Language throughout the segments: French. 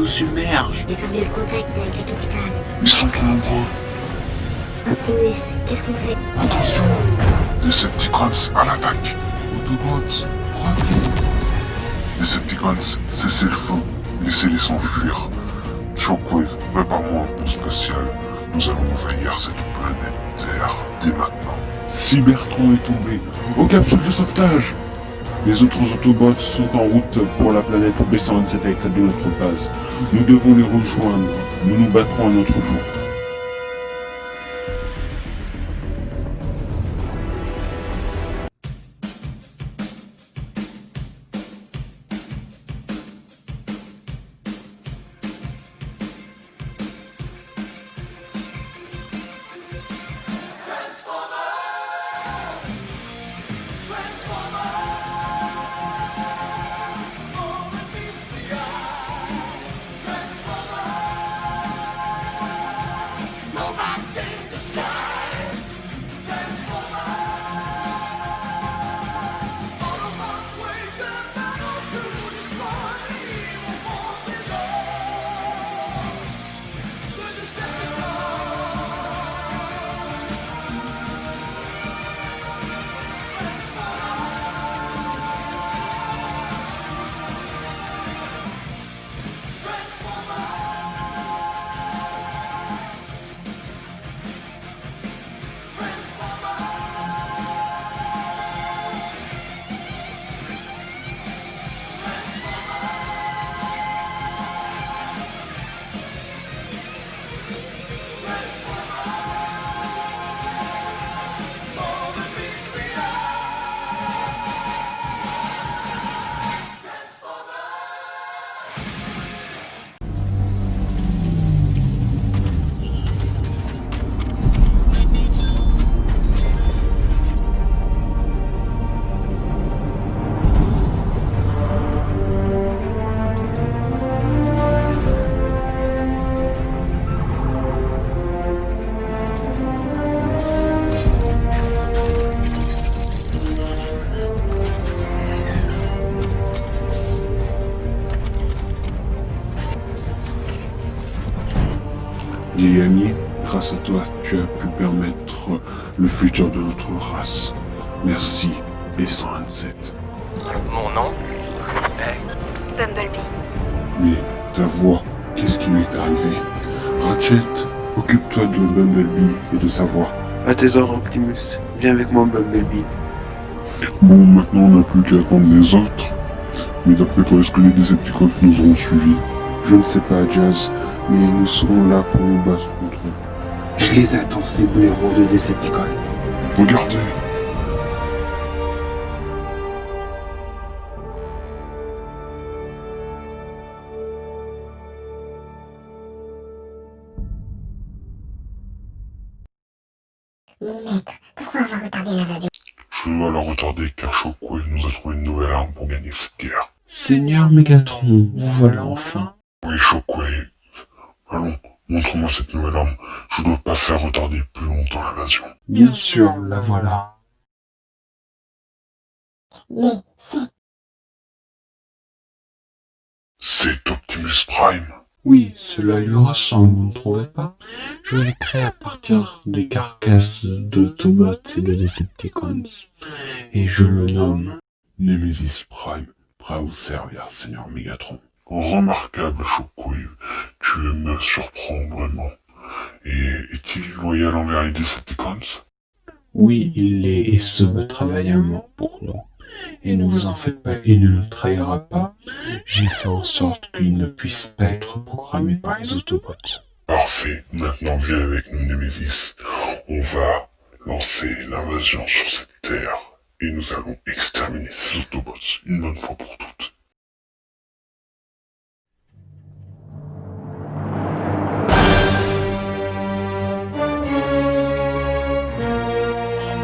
nous submerge. J'ai perdu le contact avec cet hôpital. Ils sont trop nombreux. Optimus, qu'est-ce qu'on fait? Attention, Decepticons à l'attaque. Autobots, reculez. Decepticons, cessez le feu. Laissez-les s'enfuir. Shockwave, prépare-moi un pont spatial. Nous allons envahir cette planète Terre dès maintenant. Cybertron est tombé. Aux capsules de sauvetage. Les autres Autobots sont en route pour la planète B127 à établir notre base. Nous devons les rejoindre. Nous nous battrons un autre jour. Vieil ami, grâce à toi, tu as pu permettre le futur de notre race. Merci, B127. Mon nom est... Bumblebee. Mais ta voix, qu'est-ce qui lui est arrivé? Ratchet, occupe-toi de Bumblebee et de sa voix. À tes ordres, Optimus. Viens avec moi, Bumblebee. Bon, maintenant on n'a plus qu'à attendre les autres. Mais d'après toi, est-ce que les Decepticons nous auront suivis? Je ne sais pas, Jazz, mais nous serons là pour nous battre contre eux. Je les attends, ces blaireaux de Decepticons. Regardez! Mon maître, pourquoi avoir retardé l'invasion? Je dois la retarder car Shockwave nous a trouvé une nouvelle arme pour gagner cette guerre. Seigneur Megatron, vous voilà enfin. Oui, Shockwave. Allons, montre-moi cette nouvelle arme. Je dois pas faire retarder plus longtemps l'invasion. Bien sûr, la voilà. Mais C'est Optimus Prime. Oui, cela lui ressemble, vous ne trouvez pas? Je l'ai créé à partir des carcasses d'Autobots et de Decepticons. Et je le nomme Nemesis Prime, prêt à vous servir, Seigneur Megatron. Remarquable, Shockwave. Tu me surprends vraiment. Et est-il loyal envers les Decepticons? Oui, il l'est et se battra vaillamment pour nous. Et ne vous en faites pas, il ne nous trahira pas. J'ai fait en sorte qu'il ne puisse pas être programmé par les Autobots. Parfait, maintenant viens avec nous, Nemesis. On va lancer l'invasion sur cette terre. Et nous allons exterminer ces Autobots une bonne fois pour toutes.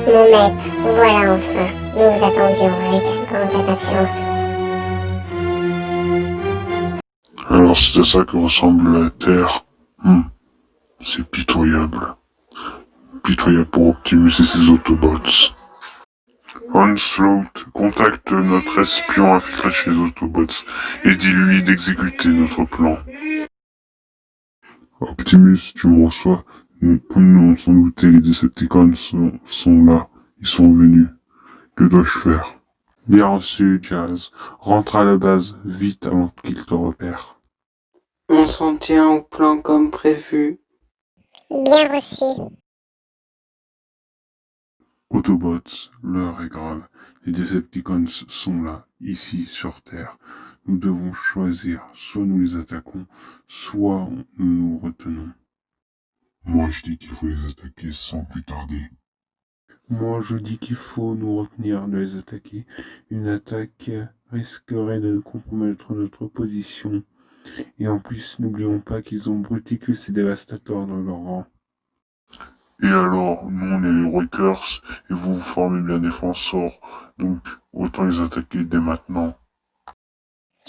mon maître, voilà enfin. Nous vous attendions avec grande impatience. Alors c'est à ça que ressemble la Terre. C'est pitoyable. Pitoyable pour Optimus et ses Autobots. Onslaught, contacte notre espion infiltré chez les Autobots et dis-lui d'exécuter notre plan. Optimus, tu me reçois. Comme nous on s'en doutait, les Decepticons sont là. Ils sont venus. Que dois-je faire? Bien reçu, Jazz. Rentre à la base, vite avant qu'ils te repèrent. On s'en tient au plan comme prévu. Bien reçu. Autobots, l'heure est grave. Les Decepticons sont là, ici, sur Terre. Nous devons choisir. Soit nous les attaquons, soit nous nous retenons. Moi je dis qu'il faut les attaquer sans plus tarder. Moi, je dis qu'il faut nous retenir de les attaquer. Une attaque risquerait de compromettre notre position. Et en plus, n'oublions pas qu'ils ont Bruticus et Devastator dans leur rang. Et alors, nous on est les Wreckers, et vous formez bien défenseurs, donc autant les attaquer dès maintenant.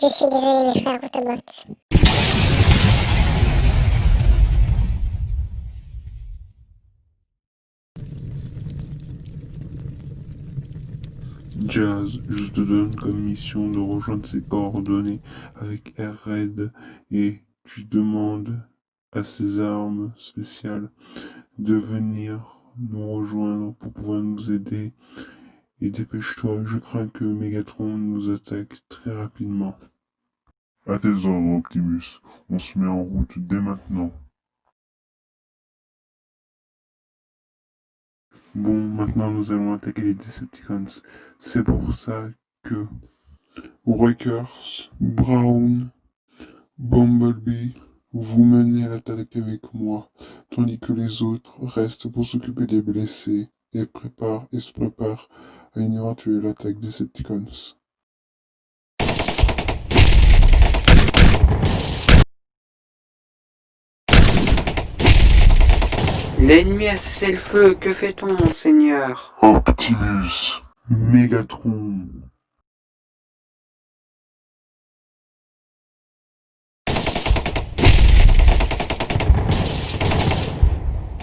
Je suis désolé, mes frères Autobots. Jazz, je te donne comme mission de rejoindre ces coordonnées avec R-Red et tu demandes à ces armes spéciales de venir nous rejoindre pour pouvoir nous aider. Et dépêche-toi, je crains que Megatron nous attaque très rapidement. À tes ordres, Optimus, on se met en route dès maintenant. Bon, maintenant nous allons attaquer les Decepticons. C'est pour ça que Wreckers, Brown, Bumblebee, vous menez à l'attaque avec moi, tandis que les autres restent pour s'occuper des blessés et se préparent à une éventuelle attaque Decepticons. L'ennemi a cessé le feu, que fait-on, monseigneur? Optimus! Megatron.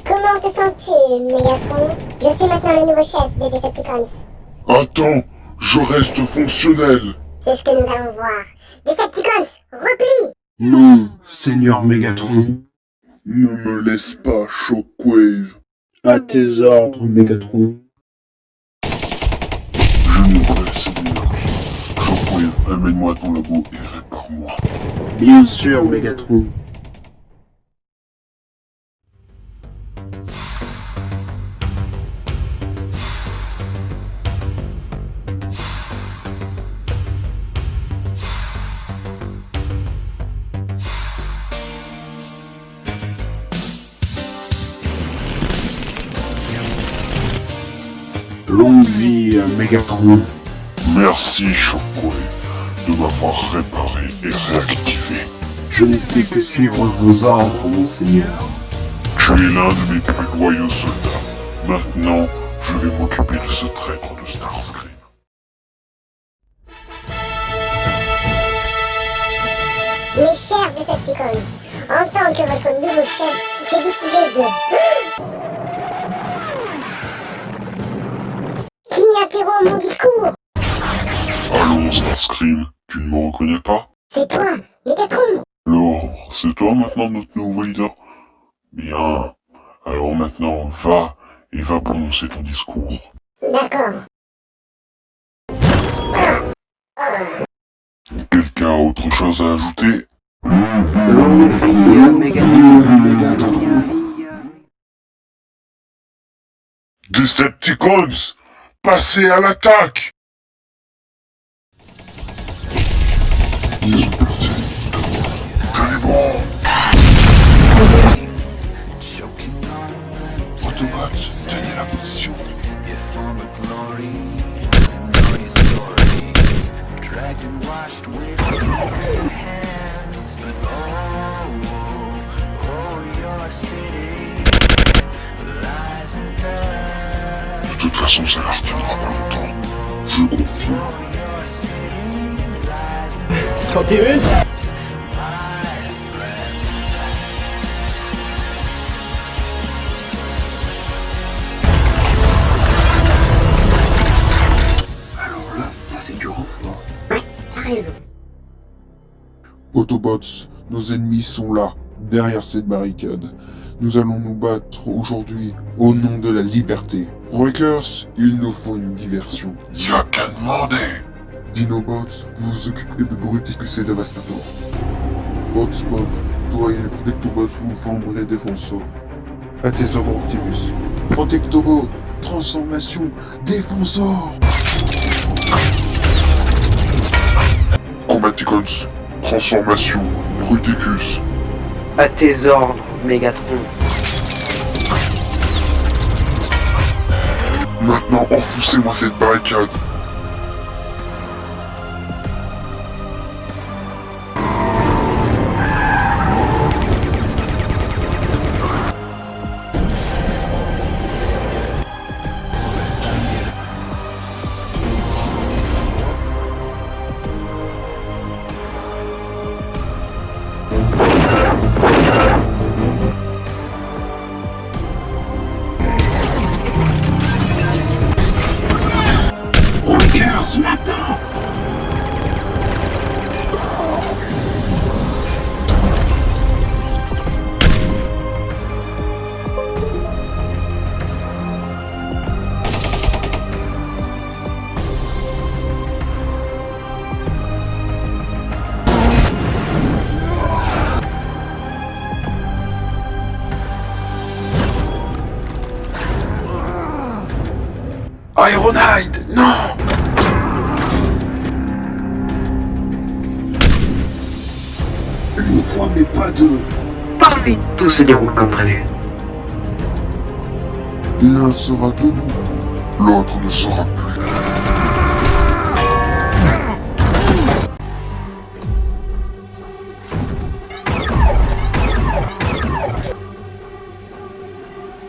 Comment te sens-tu, Megatron? Je suis maintenant le nouveau chef des Decepticons. Attends, je reste fonctionnel! C'est ce que nous allons voir. Decepticons, replie! Non, Seigneur Megatron. Ne me laisse pas, Shockwave! À tes ordres, Megatron. Je n'ai pas assez d'énergie. Shockwave, amène-moi ton labo et répare-moi. Bien sûr, Megatron. Longue vie à Megatron. Merci, Shockwave, de m'avoir réparé et réactivé. Je n'ai fait que suivre vos ordres, monseigneur. Tu es l'un de mes plus loyaux soldats. Maintenant, je vais m'occuper de ce traître de Starscream. Mes chers Decepticons, en tant que votre nouveau chef, j'ai décidé de... Qui interrompt mon discours? Allons, Starscream, tu ne me reconnais pas? C'est toi, Megatron! Alors, c'est toi maintenant notre nouveau leader? Bien. Alors maintenant, va prononcer ton discours. D'accord. Quelqu'un a autre chose à ajouter? Longue vie à Megatron. Decepticons, passez à l'attaque! Ils ont placé devant. Tenez bon! Autobots, tenez la position. De toute façon, ça leur tiendra pas longtemps. Je confie. Optimus? fort. Ouais, t'as raison. Autobots, nos ennemis sont là, derrière cette barricade. Nous allons nous battre aujourd'hui au nom de la liberté. Wreckers, il nous faut une diversion. Y'a qu'à demander. Dinobots, vous vous occuperez de Bruticus et Devastator. Hotspot, toi et les Protectobots vous formerez défenseurs. À tes ordres, Optimus. Protectobot, transformation, défenseur. Combaticons, transformation, Bruticus. À tes ordres, Mégatron. Maintenant, enfoncez-moi cette barricade. Wreckers, maintenant. Ironhide, non! Une fois mais pas deux. Parfait, tout se déroule comme prévu. L'un sera debout, l'autre ne sera plus.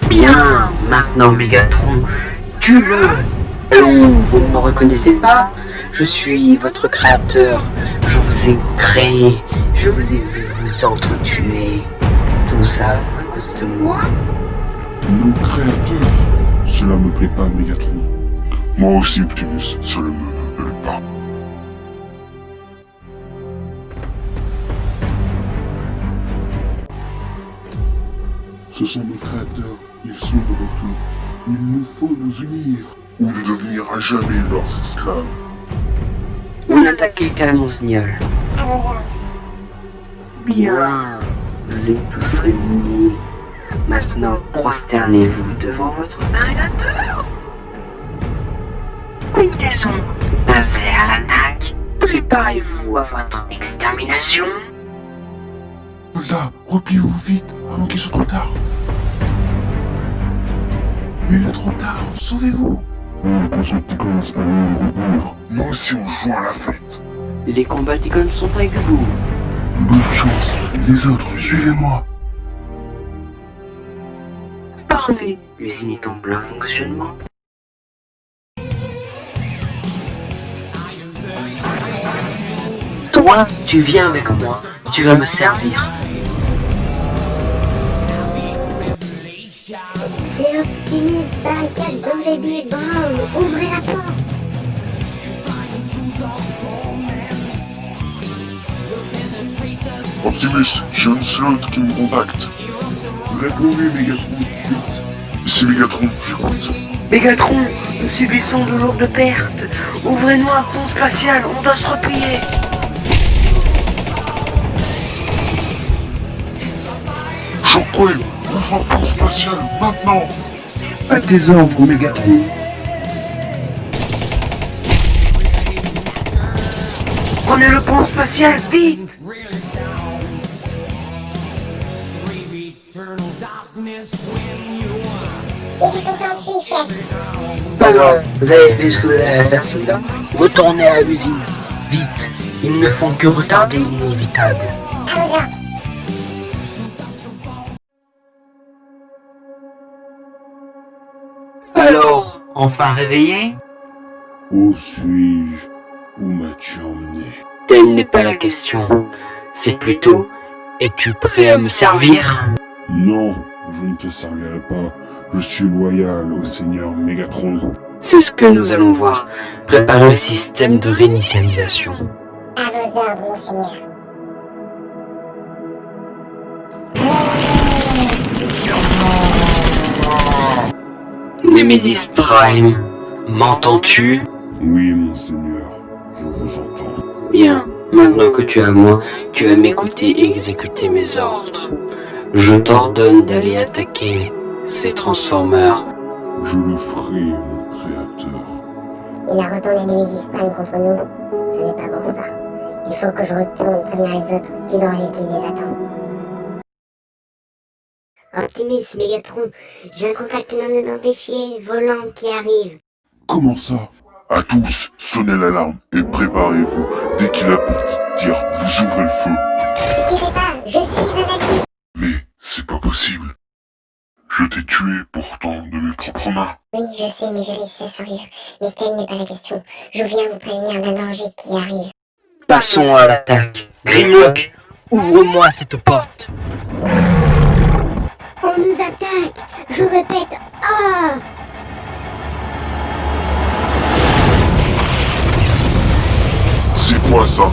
Bien, maintenant Mégatron, tue-le. Non, vous ne me reconnaissez pas? Je suis votre créateur. Je vous ai créé. Je vous ai vu vous entretuer. Tout ça à cause de moi. Nos créateurs. Cela me plaît pas, Mégatron. Moi aussi, Optimus, cela me plaît pas. Ce sont nos créateurs. Ils sont de retour. Il nous faut nous unir. Ou de devenir à jamais leurs esclaves. Vous n'attaquez qu'à mon signal. À vos ordres. Bien, vous êtes tous réunis. Maintenant, prosternez-vous devant votre créateur. Quintesson, passez à l'attaque. Préparez-vous à votre extermination. Là, repliez-vous vite avant qu'il soit trop tard. Il est trop tard, sauvez-vous. Nous aussi on joue à la fête. Les combaticons sont avec vous. Bonne chance. Les autres, suivez-moi. Parfait, l'usine est en plein fonctionnement. Toi, tu viens avec moi. Tu vas me servir. C'est Optimus, barricade, Bumblebee et Brown. Ouvrez la porte. Optimus, j'ai un slot qui me contacte. Répondez, Mégatron, vite. Ici Megatron, j'écoute. Mégatron, nous subissons de lourdes pertes. Ouvrez-nous un pont spatial, on doit se replier. Shockwave, ouvre un pont spatial, maintenant. À tes ordres, Mégatron. Prenez le pont spatial, vite. Ils se sont enfuis, chef. Pas grave, vous avez fait ce que vous avez à faire, soldat. Retournez à l'usine, vite. Ils ne font que retarder l'inévitable. À vos ordres. Alors, enfin réveillé? Où suis-je? Où m'as-tu emmené? Telle n'est pas la question. C'est plutôt, es-tu prêt à me servir? Non, je ne te servirai pas. Je suis loyal au Seigneur Mégatron. C'est ce que nous allons voir. Préparez le système de réinitialisation. À vos ordres, monseigneur. Nemesis Prime, m'entends-tu? Oui, monseigneur, je vous entends. Bien, maintenant que tu es à moi, tu vas m'écouter et exécuter mes ordres. Je t'ordonne d'aller attaquer ces Transformers. Je le ferai, mon créateur. Il a retourné Nemesis Prime contre nous. Ce n'est pas bon ça. Il faut que je retourne prévenir les autres du danger qui les attend. Optimus, Megatron, j'ai un contact non identifié, volant, qui arrive. Comment ça? À tous, sonnez l'alarme et préparez-vous. Dès qu'il a pour dire, vous ouvrez le feu. Ne tirez pas, je suis un ami. Mais c'est pas possible. Je t'ai tué pourtant de mes propres mains. Oui, je sais, mais j'ai réussi à survivre. Mais telle n'est pas la question. Je viens vous prévenir d'un danger qui arrive. Passons à l'attaque. Grimlock, ouvre-moi cette porte. On nous attaque. Je répète, ah! C'est quoi ça?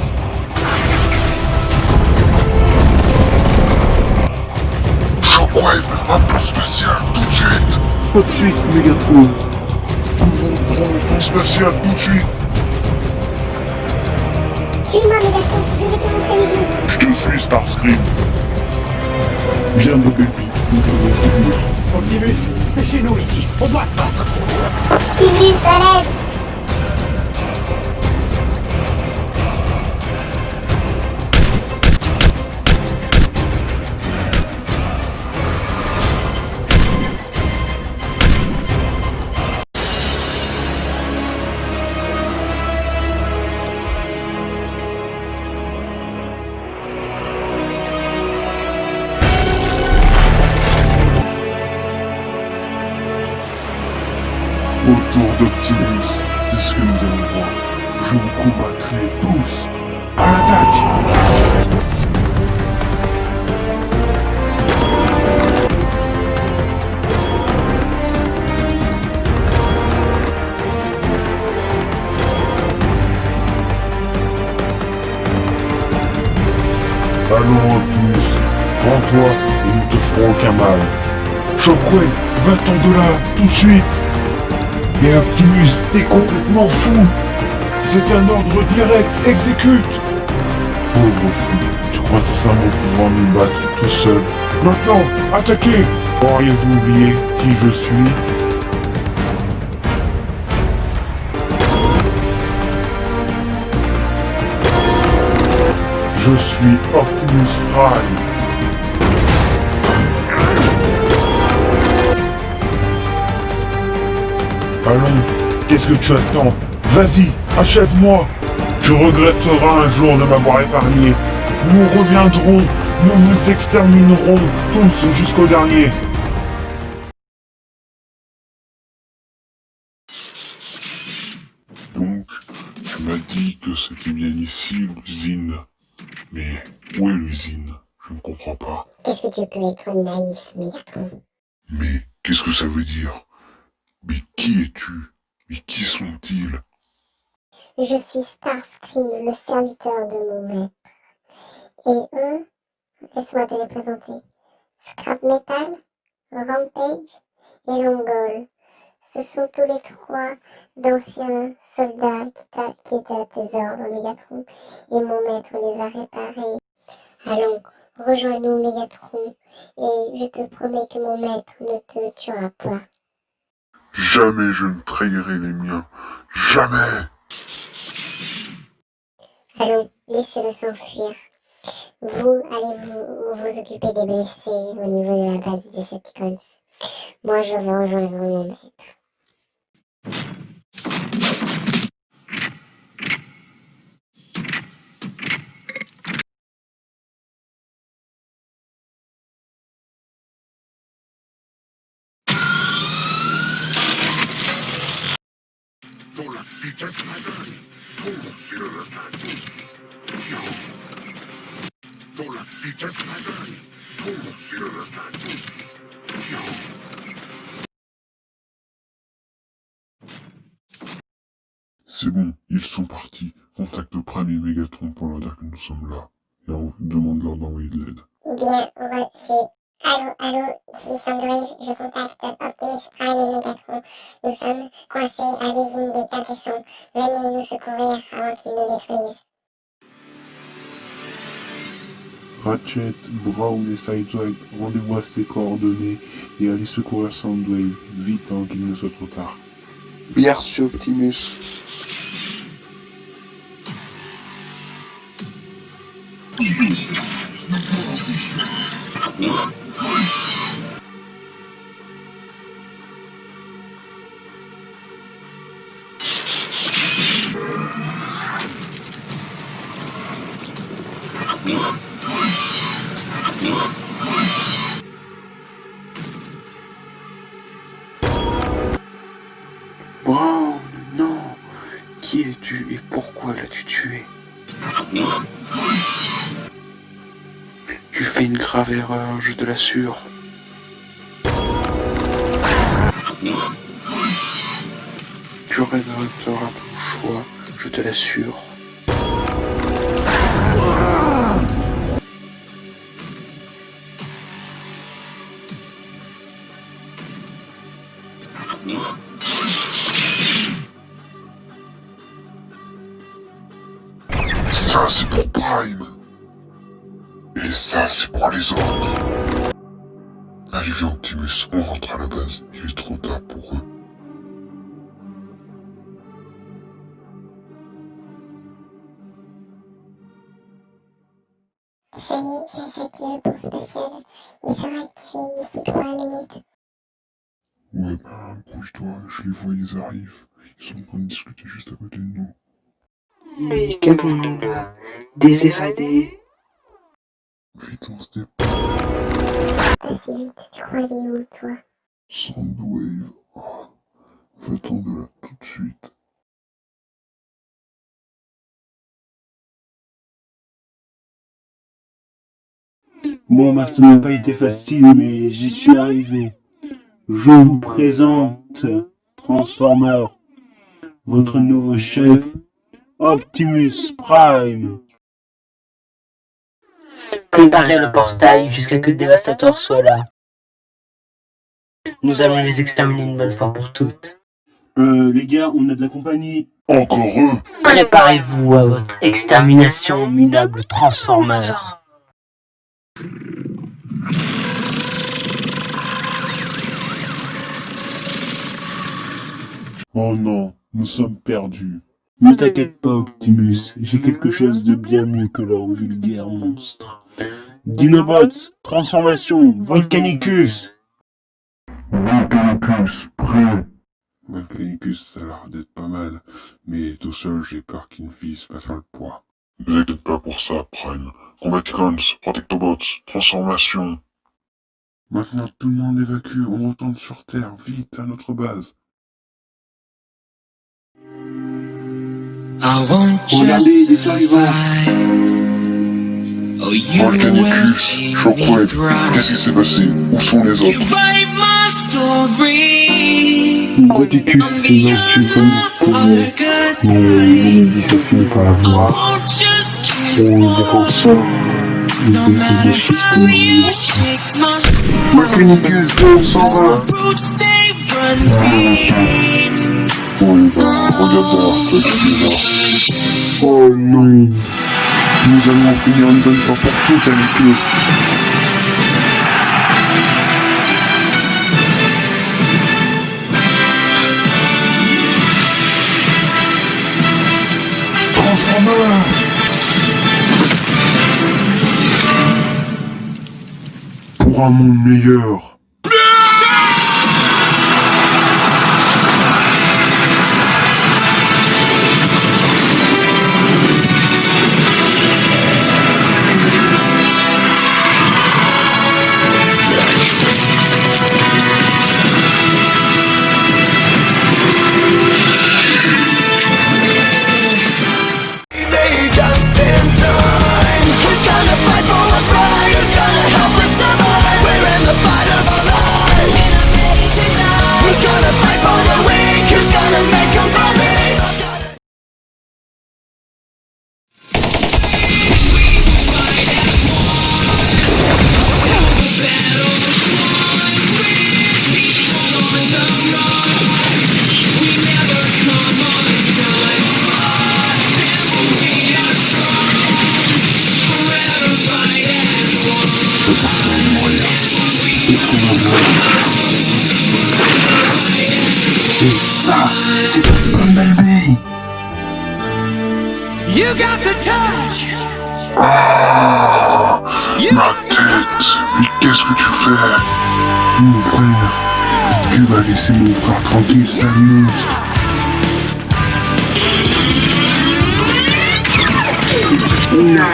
Shockwave, un pont spatial, tout de suite! Tout de suite, Megatron. Tout le monde prend le pont spatial, tout de suite! Suis-moi, Megatron, je vais te montrer l'usine. Je suis Starscream. Bien, Bumblebee, nous devons fuir. Optimus, c'est chez nous ici. On doit se battre. Optimus, à l'aide. Autour d'Optimus, c'est ce que nous allons voir. Je vous combattrai tous. À l'attaque! Allons, Optimus, prends-toi et nous te ferons aucun mal. Shockwave, va-t'en de là, tout de suite! Mais Optimus, t'es complètement fou! C'est un ordre direct, exécute! Pauvre fou, tu crois sincèrement pouvoir nous battre tout seul? Maintenant, attaquez! Auriez-vous oublié qui je suis? Je suis Optimus Prime. Allons, qu'est-ce que tu attends? Vas-y, achève-moi! Tu regretteras un jour de m'avoir épargné. Nous reviendrons, nous vous exterminerons tous jusqu'au dernier. Donc, tu m'as dit que c'était bien ici, l'usine. Mais où est l'usine? Je ne comprends pas. Qu'est-ce que tu peux être naïf, Megatron? Mais qu'est-ce que ça veut dire? Mais qui es-tu? Mais qui sont-ils? Je suis Starscream, le serviteur de mon maître. Et eux, laisse-moi te les présenter. Scrap Metal, Rampage et Longol. Ce sont tous les trois d'anciens soldats qui étaient à tes ordres, Megatron. Et mon maître les a réparés. Allons, rejoins-nous, Megatron. Et je te promets que mon maître ne te tuera pas. Jamais je ne trahirai les miens. Jamais! Allons, laissez-le s'enfuir. Vous, allez vous occuper des blessés au niveau de la base des Decepticons. Moi, je vais rejoindre mon maître. c'est bon, ils sont partis. Contacte Prime et Megatron pour leur dire que nous sommes là. Et on demande-leur d'envoyer de l'aide. Bien reçu. Allô, ici Soundwave, je contacte Optimus Prime et Megatron. Nous sommes coincés à l'usine des quintessons. Venez nous secourir avant qu'ils nous détruisent. Ratchet, Brown et Sideswipe, rendez-vous à ces coordonnées et allez secourir Soundwave, vite avant qu'il ne soit trop tard. Bien reçu, Optimus. Brown, non. Qui es-tu et pourquoi l'as-tu tué? Tu fais une grave erreur, je te l'assure. Tu regretteras ton choix, je te l'assure. Ça, c'est pour Prime. Et ça, c'est pour les autres. Allez, viens, Optimus, on rentre à la base. Il est trop tard pour eux. Ça y est, j'ai activé le pont spatial. Il sera activé d'ici 3 minutes. Ouais, ben, couche-toi, je les vois, ils arrivent. Ils sont en train de discuter juste à côté de nous. Mais qu'avons-nous là? Des évadés? Vite, on se dépêche. Pas si vite, tu crois aller où, toi? Soundwave. Oh, va-t'en de là tout de suite. Bon, bah, ça n'a pas été facile, mais j'y suis arrivé. Je vous présente Transformer, votre nouveau chef, Optimus Prime. Préparez le portail jusqu'à que Dévastator soit là. Nous allons les exterminer une bonne fois pour toutes. Les gars, on a de la compagnie. Encore eux. Préparez-vous à votre extermination, minable Transformer. Oh non, nous sommes perdus. Ne t'inquiète pas, Optimus, j'ai quelque chose de bien mieux que leur vulgaire monstre. Dinobots, transformation, Volcanicus. Volcanicus, prêt. Volcanicus, ça a l'air d'être pas mal, mais tout seul, j'ai peur qu'il ne finisse pas faire le poids. Ne vous inquiétez pas pour ça, Prime. Combaticons, Protectobots, transformation. Maintenant, tout le monde évacue, on retourne sur Terre, vite, à notre base. Regardez, des survivants. Volcanicus, Shockwave, qu'est-ce qui s'est passé? Où sont les autres? Bruticus s'est battu comme il pouvait, mais Nemesis a fini par l'avoir. Et les défenseurs, ils s'est fait déchiqueter. Volcanicus, on s'en va. Oui, bah, regarde dehors, toi, tu es là. Oh non, nous allons finir une bonne fois pour toutes avec eux. Transformer! Pour un monde meilleur. Just in time. Who's gonna fight for what's right? Who's gonna help us survive? We're in the fight of our You got the touch. Ah, ma tête. Mais qu'est-ce que tu fais? Mon frère, tu vas laisser mon frère tranquille, sale monstre. Non,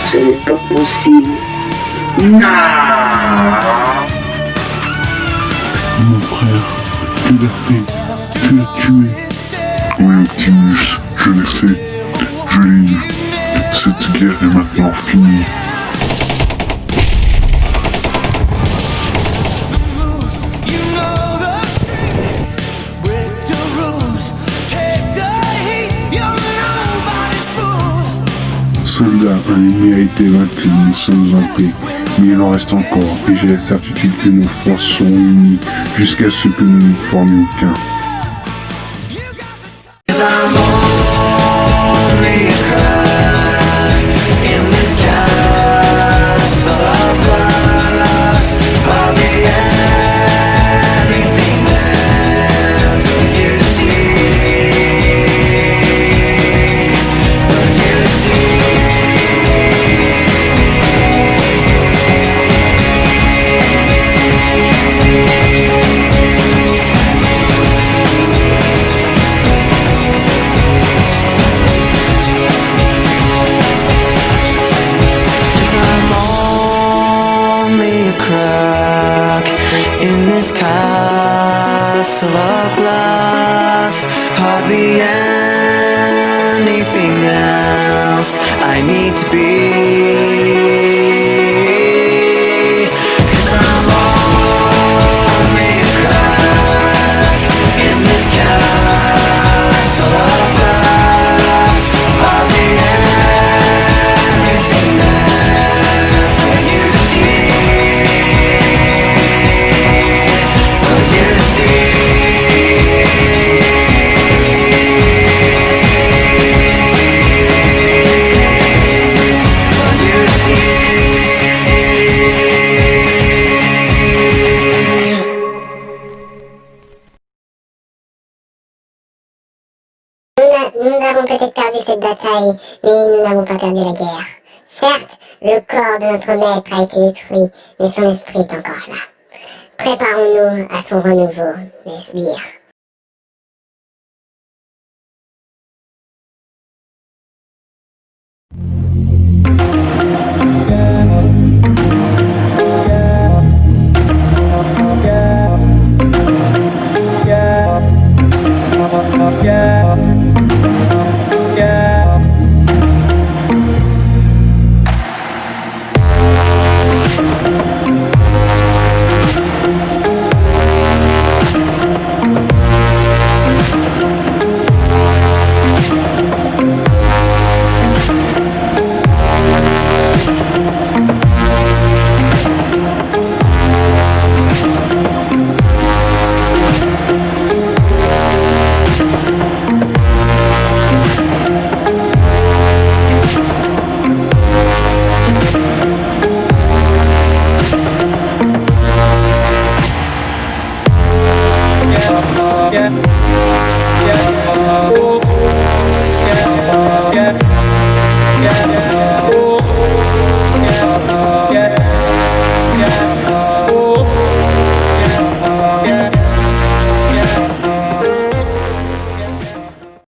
ce n'est pas possible. Non. Mon frère, tu l'as fait, tu l'as tué. Oui, Optimus, je l'ai fait. Je l'ai eu. Cette guerre est maintenant finie. You know the street. Break the rules. Take the heat. You're nobody's fool. Soldat, un ennemi a été vaincu, nous sommes en paix. Mais il en reste encore, et j'ai la certitude que nos forces seront unies jusqu'à ce que nous ne formions qu'un. Crack in this castle of glass, hardly anything else I need to be. 'Cause I'm only a crack in this castle of glass, hardly anything there for you to see. Nous avons peut-être perdu cette bataille, mais nous n'avons pas perdu la guerre. Certes, le corps de notre maître a été détruit, mais son esprit est encore là. Préparons-nous à son renouveau, mes sbires.